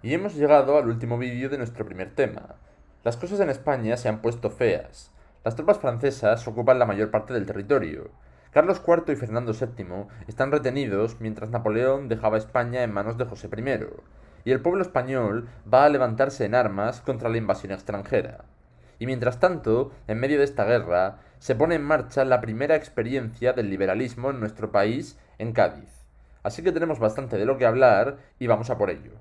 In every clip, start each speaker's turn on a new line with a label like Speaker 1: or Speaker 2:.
Speaker 1: Y hemos llegado al último vídeo de nuestro primer tema. Las cosas en España se han puesto feas. Las tropas francesas ocupan la mayor parte del territorio. Carlos IV y Fernando VII están retenidos mientras Napoleón dejaba España en manos de José I. Y el pueblo español va a levantarse en armas contra la invasión extranjera. Y mientras tanto, en medio de esta guerra, se pone en marcha la primera experiencia del liberalismo en nuestro país, en Cádiz. Así que tenemos bastante de lo que hablar y vamos a por ello.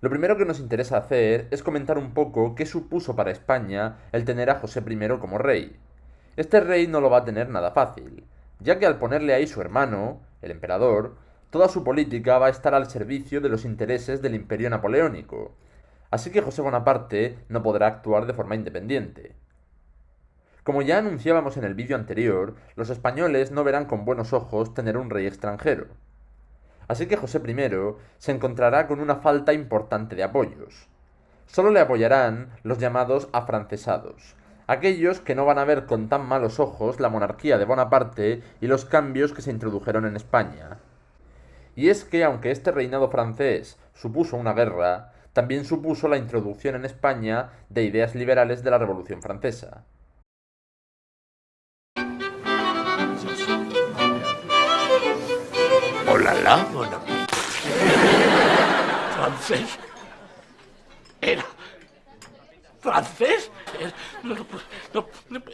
Speaker 1: Lo primero que nos interesa hacer es comentar un poco qué supuso para España el tener a José I como rey. Este rey no lo va a tener nada fácil, ya que al ponerle ahí su hermano, el emperador, toda su política va a estar al servicio de los intereses del imperio napoleónico, así que José Bonaparte no podrá actuar de forma independiente. Como ya anunciábamos en el vídeo anterior, los españoles no verán con buenos ojos tener un rey extranjero. Así que José I se encontrará con una falta importante de apoyos. Solo le apoyarán los llamados afrancesados, aquellos que no van a ver con tan malos ojos la monarquía de Bonaparte y los cambios que se introdujeron en España. Y es que aunque este reinado francés supuso una guerra, también supuso la introducción en España de ideas liberales de la Revolución Francesa.
Speaker 2: Olala, mon ami. ¿Francés? ¿Era francés?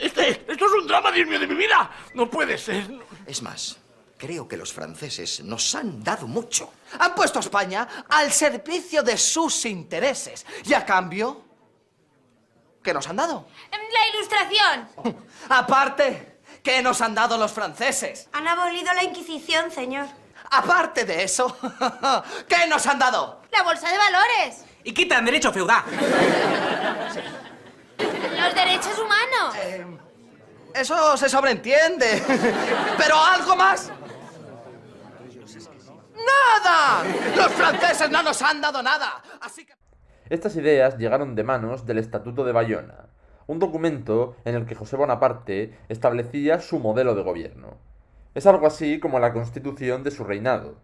Speaker 2: Esto es un drama, Dios mío, de mi vida. No puede ser.
Speaker 3: Es más, creo que los franceses nos han dado mucho. Han puesto a España al servicio de sus intereses. Y a cambio, ¿qué nos han dado?
Speaker 4: La Ilustración.
Speaker 3: Aparte, ¿qué nos han dado los franceses?
Speaker 4: Han abolido la Inquisición, señor.
Speaker 3: Aparte de eso, ¿qué nos han dado?
Speaker 4: La Bolsa de Valores.
Speaker 5: Y quitan derecho feudal.
Speaker 4: Los derechos humanos.
Speaker 3: Eso se sobreentiende. ¿Pero algo más? ¡Nada! Los franceses no nos han dado nada. Así que...
Speaker 1: Estas ideas llegaron de manos del Estatuto de Bayona, un documento en el que José Bonaparte establecía su modelo de gobierno. Es algo así como la constitución de su reinado.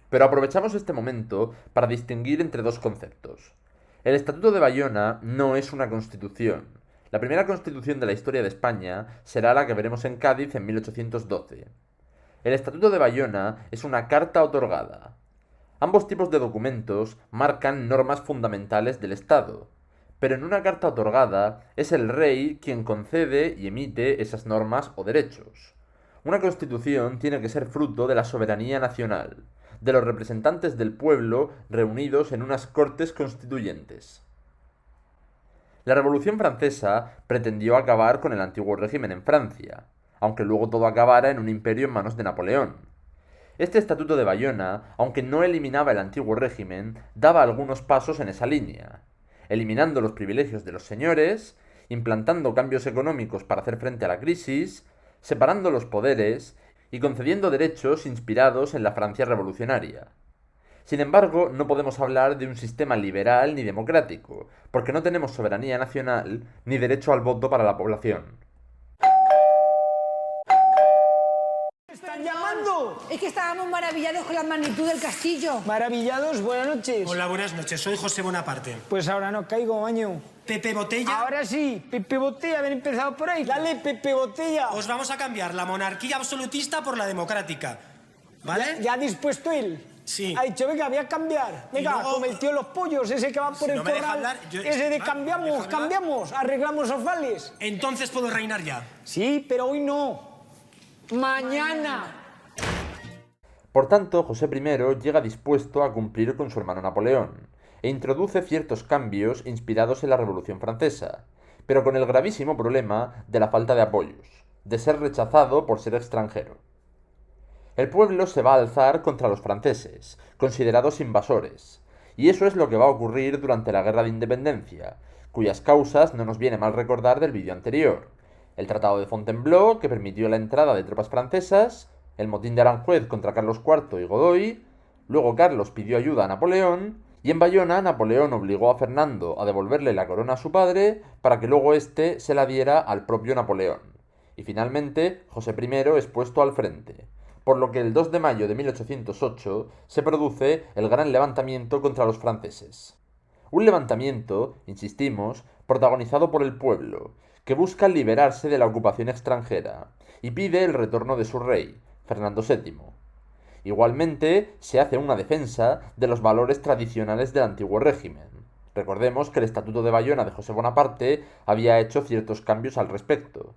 Speaker 1: Pero aprovechamos este momento para distinguir entre dos conceptos. El Estatuto de Bayona no es una constitución. La primera constitución de la historia de España será la que veremos en Cádiz en 1812. El Estatuto de Bayona es una carta otorgada. Ambos tipos de documentos marcan normas fundamentales del Estado, pero en una carta otorgada es el rey quien concede y emite esas normas o derechos. Una constitución tiene que ser fruto de la soberanía nacional, de los representantes del pueblo reunidos en unas cortes constituyentes. La Revolución Francesa pretendió acabar con el antiguo régimen en Francia, aunque luego todo acabara en un imperio en manos de Napoleón. Este Estatuto de Bayona, aunque no eliminaba el antiguo régimen, daba algunos pasos en esa línea, eliminando los privilegios de los señores, implantando cambios económicos para hacer frente a la crisis, separando los poderes y concediendo derechos inspirados en la Francia revolucionaria. Sin embargo, no podemos hablar de un sistema liberal ni democrático, porque no tenemos soberanía nacional ni derecho al voto para la población.
Speaker 6: ¿Están llamando?
Speaker 7: Es que estábamos maravillados con la magnitud del castillo.
Speaker 6: Maravillados, buenas noches.
Speaker 5: Hola, buenas noches. Soy José Bonaparte.
Speaker 6: Pues ahora no caigo, maño.
Speaker 5: Pepe Botella.
Speaker 6: Ahora sí, Pepe Botella, habían empezado por ahí. Dale, Pepe Botella.
Speaker 5: Os vamos a cambiar la monarquía absolutista por la democrática. ¿Vale?
Speaker 6: ¿Ya ha dispuesto él?
Speaker 5: Sí.
Speaker 6: Ha dicho, venga, voy a cambiar. Venga,
Speaker 5: luego-
Speaker 6: como el tío de los pollos, ese que va por
Speaker 5: Si
Speaker 6: el
Speaker 5: no me deja
Speaker 6: corral.
Speaker 5: hablar, yo-
Speaker 6: Ese de
Speaker 5: ¿me
Speaker 6: cambiamos,
Speaker 5: deja hablar?
Speaker 6: cambiamos, arreglamos los vales.
Speaker 5: Entonces puedo reinar ya.
Speaker 6: Sí, pero hoy no. Mañana.
Speaker 1: Por tanto, José I llega dispuesto a cumplir con su hermano Napoleón, e introduce ciertos cambios inspirados en la Revolución Francesa, pero con el gravísimo problema de la falta de apoyos, de ser rechazado por ser extranjero. El pueblo se va a alzar contra los franceses, considerados invasores, y eso es lo que va a ocurrir durante la Guerra de Independencia, cuyas causas no nos viene mal recordar del vídeo anterior. El Tratado de Fontainebleau, que permitió la entrada de tropas francesas, el motín de Aranjuez contra Carlos IV y Godoy, luego Carlos pidió ayuda a Napoleón, y en Bayona Napoleón obligó a Fernando a devolverle la corona a su padre para que luego éste se la diera al propio Napoleón. Y finalmente José I es puesto al frente. por lo que el 2 de mayo de 1808 se produce el gran levantamiento contra los franceses. Un levantamiento, insistimos, protagonizado por el pueblo, que busca liberarse de la ocupación extranjera y pide el retorno de su rey, Fernando VII. Igualmente, se hace una defensa de los valores tradicionales del antiguo régimen. Recordemos que el Estatuto de Bayona de José Bonaparte había hecho ciertos cambios al respecto.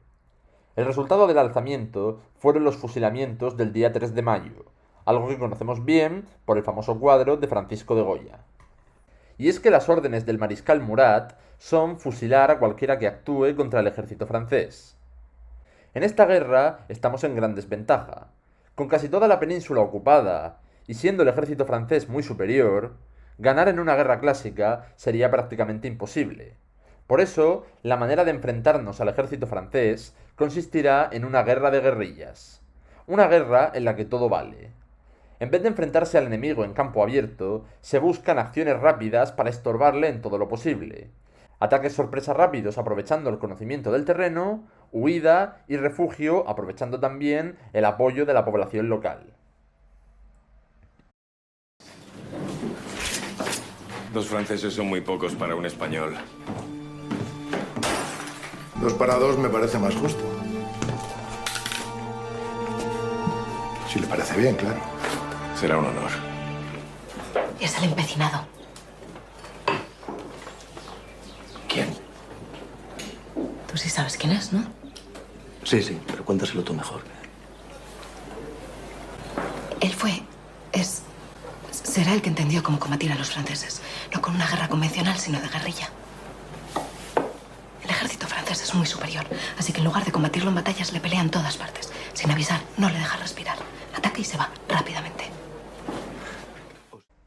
Speaker 1: El resultado del alzamiento fueron los fusilamientos del día 3 de mayo, algo que conocemos bien por el famoso cuadro de Francisco de Goya. Y es que las órdenes del mariscal Murat son fusilar a cualquiera que actúe contra el ejército francés. En esta guerra estamos en gran desventaja. Con casi toda la península ocupada, y siendo el ejército francés muy superior, ganar en una guerra clásica sería prácticamente imposible. Por eso, la manera de enfrentarnos al ejército francés consistirá en una guerra de guerrillas. Una guerra en la que todo vale. En vez de enfrentarse al enemigo en campo abierto, se buscan acciones rápidas para estorbarle en todo lo posible. Ataques sorpresa rápidos aprovechando el conocimiento del terreno, huida y refugio aprovechando también el apoyo de la población local.
Speaker 8: Dos franceses son muy pocos para un español.
Speaker 9: 2 para 2 me parece más justo. Si le parece bien, claro.
Speaker 8: Será un honor.
Speaker 10: Es el empecinado.
Speaker 3: ¿Quién?
Speaker 10: Tú sí sabes quién es, ¿no?
Speaker 3: Sí, pero cuéntaselo tú mejor.
Speaker 10: Él será el que entendió cómo combatir a los franceses. No con una guerra convencional, sino de guerrilla. El ejército francés es muy superior, así que en lugar de combatirlo en batallas, le pelea en todas partes. Sin avisar, no le deja respirar. Ataca y se va, rápidamente.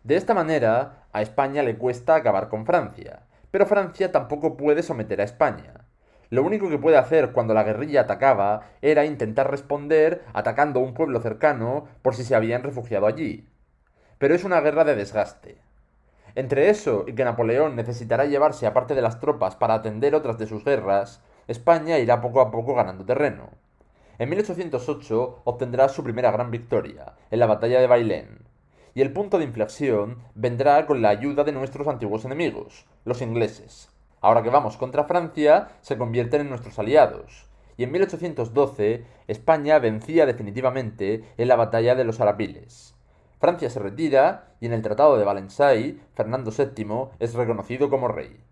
Speaker 1: De esta manera, a España le cuesta acabar con Francia, pero Francia tampoco puede someter a España. Lo único que puede hacer cuando la guerrilla atacaba era intentar responder atacando un pueblo cercano por si se habían refugiado allí. Pero es una guerra de desgaste. Entre eso y que Napoleón necesitará llevarse a parte de las tropas para atender otras de sus guerras, España irá poco a poco ganando terreno. En 1808 obtendrá su primera gran victoria, en la batalla de Bailén, y el punto de inflexión vendrá con la ayuda de nuestros antiguos enemigos, los ingleses. Ahora que vamos contra Francia, se convierten en nuestros aliados, y en 1812 España vencía definitivamente en la batalla de los Arapiles. Francia se retira y en el Tratado de Valenciennes, Fernando VII es reconocido como rey.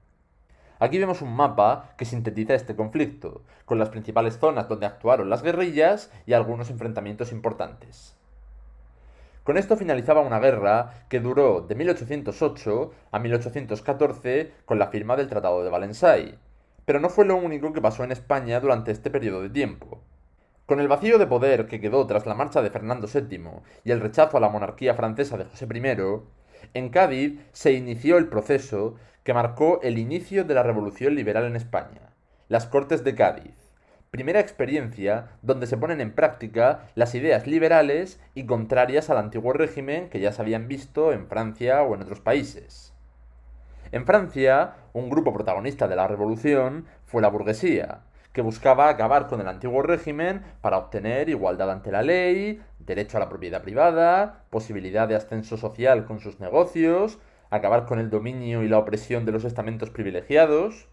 Speaker 1: Aquí vemos un mapa que sintetiza este conflicto, con las principales zonas donde actuaron las guerrillas y algunos enfrentamientos importantes. Con esto finalizaba una guerra que duró de 1808 a 1814 con la firma del Tratado de Valenciennes, pero no fue lo único que pasó en España durante este periodo de tiempo. Con el vacío de poder que quedó tras la marcha de Fernando VII y el rechazo a la monarquía francesa de José I, en Cádiz se inició el proceso que marcó el inicio de la Revolución Liberal en España, las Cortes de Cádiz, primera experiencia donde se ponen en práctica las ideas liberales y contrarias al antiguo régimen que ya se habían visto en Francia o en otros países. En Francia, un grupo protagonista de la revolución fue la burguesía, que buscaba acabar con el antiguo régimen para obtener igualdad ante la ley, derecho a la propiedad privada, posibilidad de ascenso social con sus negocios, acabar con el dominio y la opresión de los estamentos privilegiados.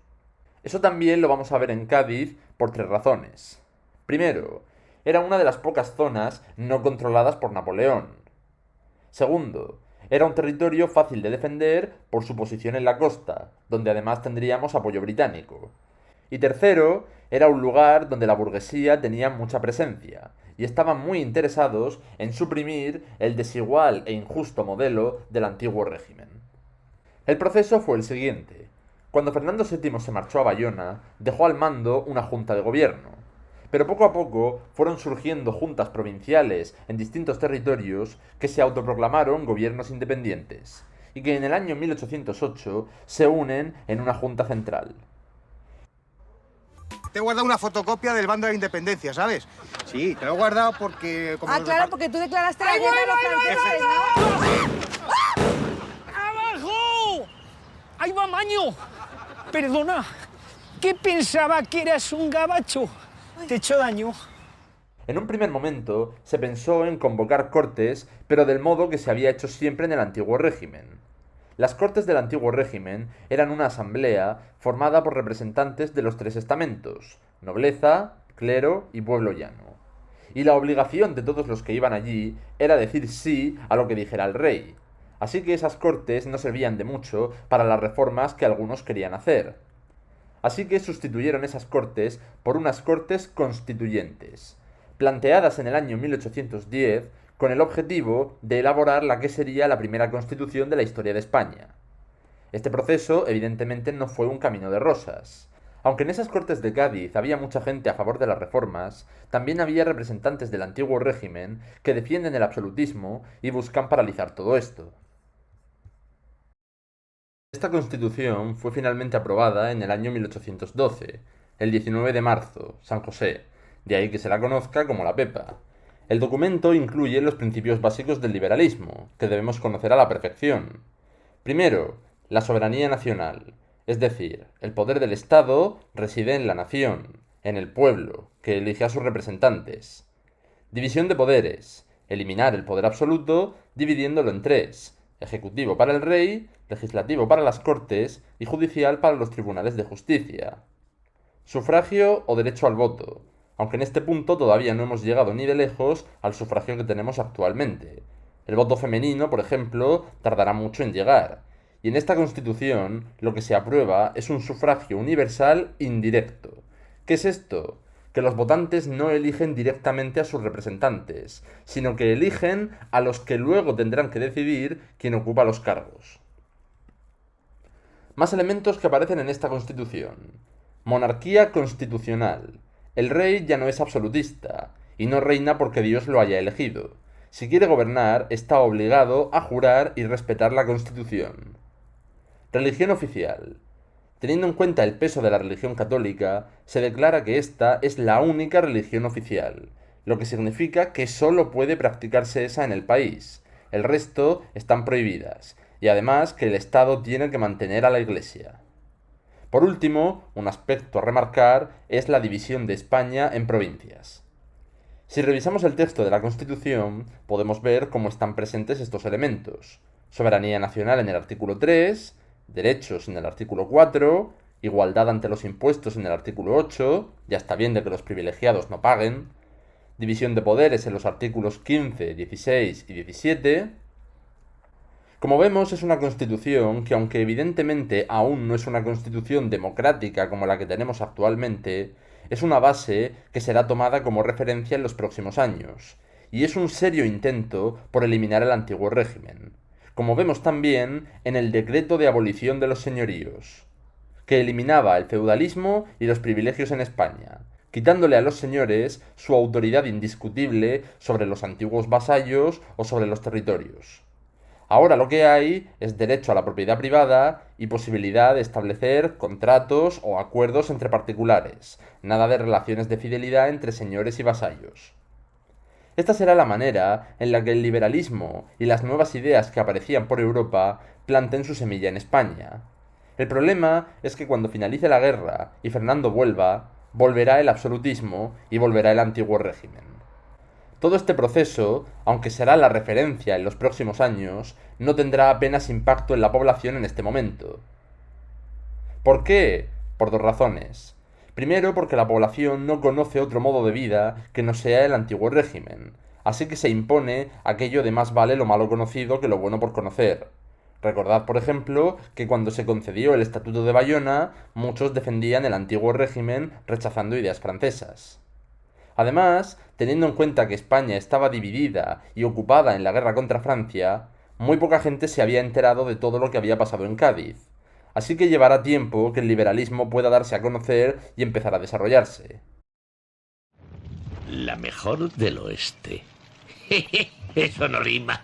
Speaker 1: Eso también lo vamos a ver en Cádiz por 3 razones. Primero, era una de las pocas zonas no controladas por Napoleón. Segundo, era un territorio fácil de defender por su posición en la costa, donde además tendríamos apoyo británico. Y tercero, era un lugar donde la burguesía tenía mucha presencia, y estaban muy interesados en suprimir el desigual e injusto modelo del antiguo régimen. El proceso fue el siguiente. Cuando Fernando VII se marchó a Bayona, dejó al mando una junta de gobierno. Pero poco a poco fueron surgiendo juntas provinciales en distintos territorios que se autoproclamaron gobiernos independientes, y que en el año 1808 se unen en una junta central.
Speaker 11: Te he guardado una fotocopia del bando de la independencia, ¿sabes? Sí, te lo he guardado porque...
Speaker 7: Claro, porque tú declaraste la guerra a los franceses, ¿no?
Speaker 6: ¡Abajo! ¡Ahí va, Maño! Perdona, ¿qué pensaba que eras un gabacho? ¿Te he hecho daño?
Speaker 1: En un primer momento se pensó en convocar cortes, pero del modo que se había hecho siempre en el antiguo régimen. Las cortes del antiguo régimen eran una asamblea formada por representantes de los tres estamentos, nobleza, clero y pueblo llano. Y la obligación de todos los que iban allí era decir sí a lo que dijera el rey. Así que esas cortes no servían de mucho para las reformas que algunos querían hacer. Así que sustituyeron esas cortes por unas cortes constituyentes, planteadas en el año 1810 con el objetivo de elaborar la que sería la primera constitución de la historia de España. Este proceso, evidentemente, no fue un camino de rosas. Aunque en esas Cortes de Cádiz había mucha gente a favor de las reformas, también había representantes del antiguo régimen que defienden el absolutismo y buscan paralizar todo esto. Esta constitución fue finalmente aprobada en el año 1812, el 19 de marzo, San José, de ahí que se la conozca como la Pepa. El documento incluye los principios básicos del liberalismo, que debemos conocer a la perfección. Primero, la soberanía nacional, es decir, el poder del Estado reside en la nación, en el pueblo, que elige a sus representantes. División de poderes, eliminar el poder absoluto dividiéndolo en tres: ejecutivo para el rey, legislativo para las Cortes y judicial para los tribunales de justicia. Sufragio o derecho al voto, aunque en este punto todavía no hemos llegado ni de lejos al sufragio que tenemos actualmente. El voto femenino, por ejemplo, tardará mucho en llegar. Y en esta Constitución lo que se aprueba es un sufragio universal indirecto. ¿Qué es esto? Que los votantes no eligen directamente a sus representantes, sino que eligen a los que luego tendrán que decidir quién ocupa los cargos. Más elementos que aparecen en esta Constitución. Monarquía constitucional. El rey ya no es absolutista, y no reina porque Dios lo haya elegido. Si quiere gobernar, está obligado a jurar y respetar la Constitución. Religión oficial. Teniendo en cuenta el peso de la religión católica, se declara que esta es la única religión oficial, lo que significa que solo puede practicarse esa en el país. El resto están prohibidas, y además que el Estado tiene que mantener a la Iglesia. Por último, un aspecto a remarcar es la división de España en provincias. Si revisamos el texto de la Constitución, podemos ver cómo están presentes estos elementos: soberanía nacional en el artículo 3, derechos en el artículo 4, igualdad ante los impuestos en el artículo 8, ya está bien de que los privilegiados no paguen, división de poderes en los artículos 15, 16 y 17. Como vemos, es una constitución que, aunque evidentemente aún no es una constitución democrática como la que tenemos actualmente, es una base que será tomada como referencia en los próximos años, y es un serio intento por eliminar el antiguo régimen, como vemos también en el decreto de abolición de los señoríos, que eliminaba el feudalismo y los privilegios en España, quitándole a los señores su autoridad indiscutible sobre los antiguos vasallos o sobre los territorios. Ahora lo que hay es derecho a la propiedad privada y posibilidad de establecer contratos o acuerdos entre particulares, nada de relaciones de fidelidad entre señores y vasallos. Esta será la manera en la que el liberalismo y las nuevas ideas que aparecían por Europa planten su semilla en España. El problema es que cuando finalice la guerra y Fernando vuelva, volverá el absolutismo y volverá el antiguo régimen. Todo este proceso, aunque será la referencia en los próximos años, no tendrá apenas impacto en la población en este momento. ¿Por qué? Por dos razones. Primero, porque la población no conoce otro modo de vida que no sea el antiguo régimen, así que se impone aquello de más vale lo malo conocido que lo bueno por conocer. Recordad, por ejemplo, que cuando se concedió el Estatuto de Bayona, muchos defendían el antiguo régimen rechazando ideas francesas. Además, teniendo en cuenta que España estaba dividida y ocupada en la guerra contra Francia, muy poca gente se había enterado de todo lo que había pasado en Cádiz. Así que llevará tiempo que el liberalismo pueda darse a conocer y empezar a desarrollarse.
Speaker 2: La mejor del oeste. Eso no rima.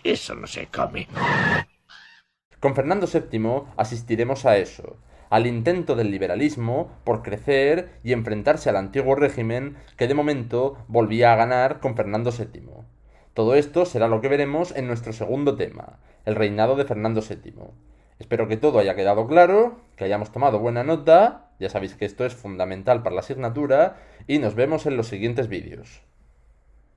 Speaker 2: Eso no se come.
Speaker 1: Con Fernando VII asistiremos a eso, al intento del liberalismo por crecer y enfrentarse al antiguo régimen que de momento volvía a ganar con Fernando VII. Todo esto será lo que veremos en nuestro segundo tema, el reinado de Fernando VII. Espero que todo haya quedado claro, que hayamos tomado buena nota Ya sabéis que esto es fundamental para la asignatura y nos vemos en los siguientes vídeos.